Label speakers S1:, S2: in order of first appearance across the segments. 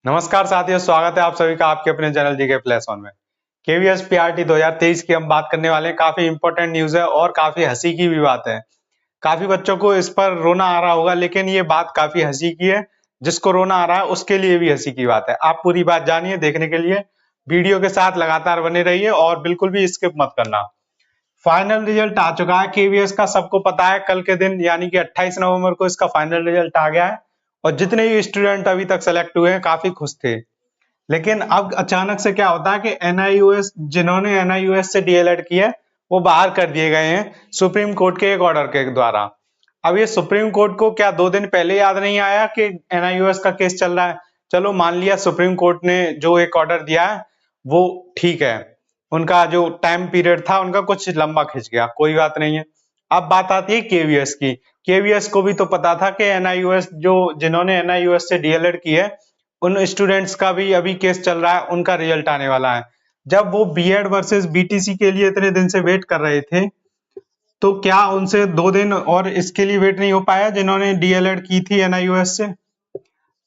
S1: नमस्कार साथियों, स्वागत है आप सभी का आपके अपने चैनल जीके प्लस वन में। केवीएस पीआरटी 2023 की हम बात करने वाले हैं। काफी इंपॉर्टेंट न्यूज है और काफी हंसी की भी बात है। काफी बच्चों को इस पर रोना आ रहा होगा, लेकिन ये बात काफी हंसी की है। जिसको रोना आ रहा है उसके लिए भी हंसी की बात है। आप पूरी बात जानिए। देखने के लिए वीडियो के साथ लगातार बने रहिए और बिल्कुल भी स्किप मत करना। फाइनल रिजल्ट आ चुका है केवीएस का, सबको पता है। कल के दिन यानी कि 28 नवंबर को इसका फाइनल रिजल्ट आ गया है और जितने भी स्टूडेंट अभी तक सेलेक्ट हुए हैं काफी खुश थे। लेकिन अब अचानक से क्या होता है कि एनआईयूएस, जिन्होंने एनआईयूएस से डीएलएड किया है, वो बाहर कर दिए गए हैं सुप्रीम कोर्ट के एक ऑर्डर के द्वारा। अब ये सुप्रीम कोर्ट को क्या 2 दिन पहले याद नहीं आया कि एनआईयूएस का केस चल रहा है? चलो मान लिया सुप्रीम कोर्ट ने जो एक ऑर्डर दिया है वो ठीक है, उनका जो टाइम पीरियड था उनका कुछ लंबा खिंच गया, कोई बात नहीं है। अब बात आती है केवीएस की। केवीएस को भी तो पता था कि एनआईयूएस, जो जिन्होंने एनआईयूएस से डीएलएड की है, उन स्टूडेंट्स का भी अभी केस चल रहा है, उनका रिजल्ट आने वाला है। जब वो बीएड वर्सेस बीटीसी के लिए इतने दिन से वेट कर रहे थे, तो क्या उनसे 2 दिन और इसके लिए वेट नहीं हो पाया जिन्होंने डीएलएड की थी एनआईयूएस से?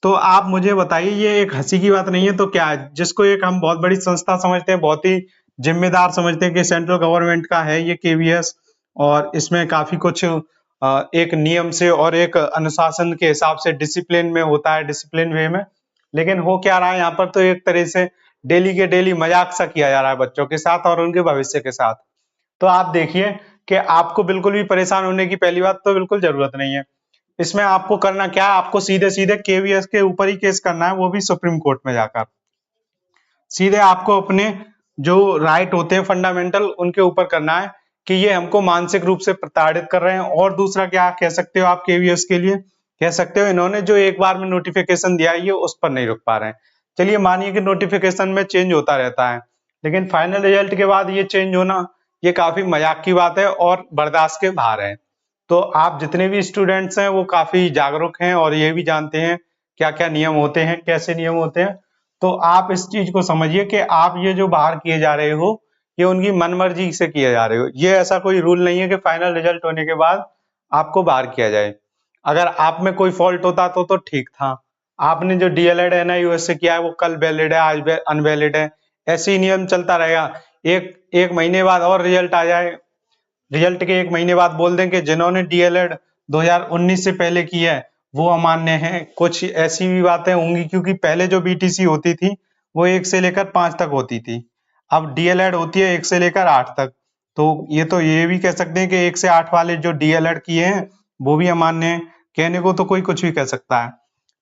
S1: तो आप मुझे बताइए, ये एक हंसी की बात नहीं है तो क्या है? जिसको एक हम बहुत बड़ी संस्था समझते हैं, बहुत ही जिम्मेदार समझते हैं कि सेंट्रल गवर्नमेंट का है ये केवीएस, और इसमें काफी कुछ एक नियम से और एक अनुशासन के हिसाब से डिसिप्लिन में होता है, डिसिप्लिन वे में। लेकिन हो क्या रहा है यहाँ पर, तो एक तरह से डेली के डेली मजाक सा किया जा रहा है बच्चों के साथ और उनके भविष्य के साथ। तो आप देखिए कि आपको बिल्कुल भी परेशान होने की पहली बात तो बिल्कुल जरूरत नहीं है। इसमें आपको करना क्या है, आपको सीधे सीधे केवीएस के ऊपर ही केस करना है, वो भी सुप्रीम कोर्ट में जाकर। सीधे आपको अपने जो राइट होते हैं फंडामेंटल, उनके ऊपर करना है कि ये हमको मानसिक रूप से प्रताड़ित कर रहे हैं। और दूसरा क्या कह सकते हो आप केवीएस के लिए? कह सकते हो इन्होंने जो एक बार में नोटिफिकेशन दिया है ये उस पर नहीं रुक पा रहे हैं। चलिए मानिए कि नोटिफिकेशन में चेंज होता रहता है, लेकिन फाइनल रिजल्ट के बाद ये चेंज होना ये काफी मजाक की बात है और बर्दाश्त के बाहर है। तो आप जितने भी स्टूडेंट्स हैं वो काफी जागरूक हैं और ये भी जानते हैं क्या क्या नियम होते हैं, कैसे नियम होते हैं। तो आप इस चीज को समझिए कि आप ये जो बाहर किए जा रहे हो ये उनकी मनमर्जी से किए जा रहे हो। ये ऐसा कोई रूल नहीं है कि फाइनल रिजल्ट होने के बाद आपको बाहर किया जाए। अगर आप में कोई फॉल्ट होता तो ठीक था। आपने जो डीएलएड एनआईयूएस से किया है वो कल वैलिड है, आज अनवैलिड है। ऐसे ही नियम चलता रहेगा। एक एक महीने बाद और रिजल्ट आ जाए, रिजल्ट के 1 महीने बाद बोल दें कि जिन्होंने डीएलएड 2019 से पहले की है वो अमान्य है। कुछ ऐसी भी बातें होंगी, क्योंकि पहले जो बीटीसी होती थी वो 1 से लेकर 5 तक होती थी, अब डीएलएड होती है 1 से लेकर 8 तक। तो ये भी कह सकते हैं कि 1 से 8 वाले जो डीएलएड किए हैं वो भी अमान्य है। कहने को तो कोई कुछ भी कह सकता है।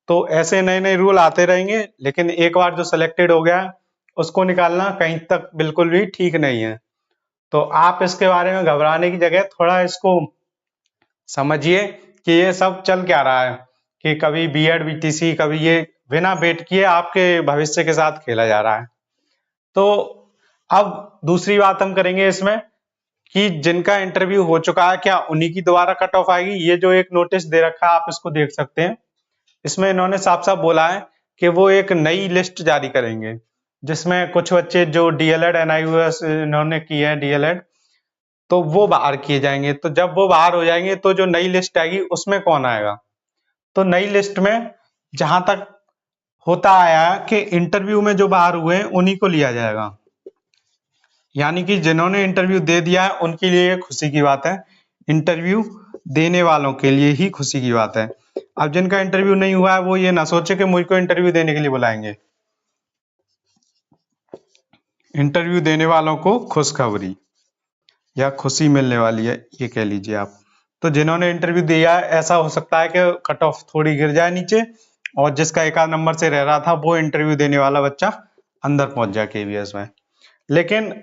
S1: तो ऐसे नए नए रूल आते रहेंगे, लेकिन एक बार जो सिलेक्टेड हो गया उसको निकालना कहीं तक बिल्कुल भी ठीक नहीं है। तो आप इसके बारे में घबराने की जगह थोड़ा इसको समझिए कि ये सब चल क्या रहा है, कि कभी बीएड बीटीसी, कभी ये बिना वेट किए आपके भविष्य के साथ खेला जा रहा है। तो अब दूसरी बात हम करेंगे इसमें कि जिनका इंटरव्यू हो चुका है क्या उन्हीं की दोबारा कट ऑफ आएगी? ये जो एक नोटिस दे रखा है आप इसको देख सकते हैं। इसमें इन्होंने साफ साफ बोला है कि वो एक नई लिस्ट जारी करेंगे, जिसमें कुछ बच्चे जो डीएलएड एनआईयूएस इन्होंने की है डीएलएड, तो वो बाहर किए जाएंगे। तो जब वो बाहर हो जाएंगे तो जो नई लिस्ट आएगी उसमें कौन आएगा? तो नई लिस्ट में जहां तक होता आया कि इंटरव्यू में जो बाहर हुए हैं उन्हीं को लिया जाएगा। यानी कि जिन्होंने इंटरव्यू दे दिया है उनके लिए खुशी की बात है, इंटरव्यू देने वालों के लिए ही खुशी की बात है। अब जिनका इंटरव्यू नहीं हुआ है वो ये ना सोचे कि मुझको इंटरव्यू देने के लिए बुलाएंगे। इंटरव्यू देने वालों को खुशखबरी या खुशी मिलने वाली है, ये कह लीजिए आप। तो जिन्होंने इंटरव्यू दिया है, ऐसा हो सकता है कि कट ऑफ थोड़ी गिर जाए नीचे, और जिसका एक आध नंबर से रह रहा था वो इंटरव्यू देने वाला बच्चा अंदर पहुंच जाए केवीएस में। लेकिन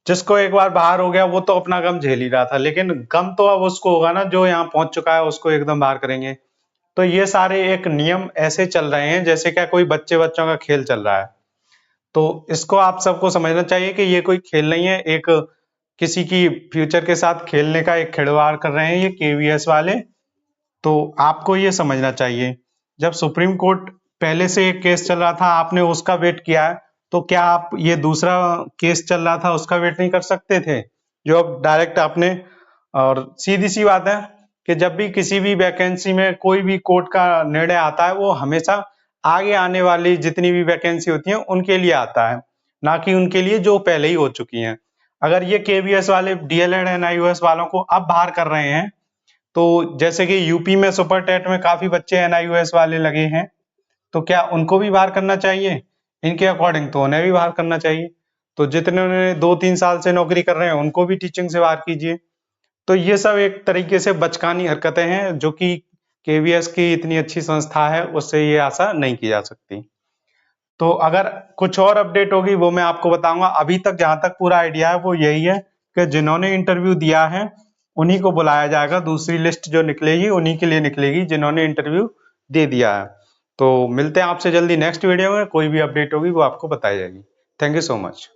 S1: जिसको एक बार बाहर हो गया वो तो अपना गम झेल ही रहा था, लेकिन गम तो अब उसको होगा ना जो यहाँ पहुंच चुका है, उसको एकदम बाहर करेंगे। तो ये सारे एक नियम ऐसे चल रहे हैं जैसे क्या कोई बच्चों का खेल चल रहा है। तो इसको आप सबको समझना चाहिए कि ये कोई खेल नहीं है, एक किसी की फ्यूचर के साथ खेलने का एक खिलवाड़ कर रहे हैं ये केवीएस वाले। तो आपको ये समझना चाहिए, जब सुप्रीम कोर्ट पहले से एक केस चल रहा था आपने उसका वेट किया है, तो क्या आप ये दूसरा केस चल रहा था उसका वेट नहीं कर सकते थे, जो अब डायरेक्ट आपने? और सीधी सी बात है कि जब भी किसी भी वैकेंसी में कोई भी कोर्ट का निर्णय आता है वो हमेशा आगे आने वाली जितनी भी वैकेंसी होती है उनके लिए आता है, ना कि उनके लिए जो पहले ही हो चुकी हैं। अगर ये केवीएस वाले डीएलएड एनआईओएस वालों को अब बाहर कर रहे हैं, तो जैसे कि यूपी में सुपर टेट में काफी बच्चे एनआईओएस वाले लगे हैं, तो क्या उनको भी बाहर करना चाहिए? इनके अकॉर्डिंग तो उन्हें भी बाहर करना चाहिए। तो जितने उन्होंने 2-3 साल से नौकरी कर रहे हैं उनको भी टीचिंग से बाहर कीजिए। तो ये सब एक तरीके से बचकानी हरकतें हैं, जो कि केवीएस की इतनी अच्छी संस्था है उससे ये आशा नहीं की जा सकती। तो अगर कुछ और अपडेट होगी वो मैं आपको बताऊंगा। अभी तक जहां तक पूरा आइडिया है वो यही है कि जिन्होंने इंटरव्यू दिया है उन्हीं को बुलाया जाएगा। दूसरी लिस्ट जो निकलेगी उन्हीं के लिए निकलेगी जिन्होंने इंटरव्यू दे दिया है। तो मिलते हैं आपसे जल्दी नेक्स्ट वीडियो में। कोई भी अपडेट होगी वो आपको बताई जाएगी। Thank you so much.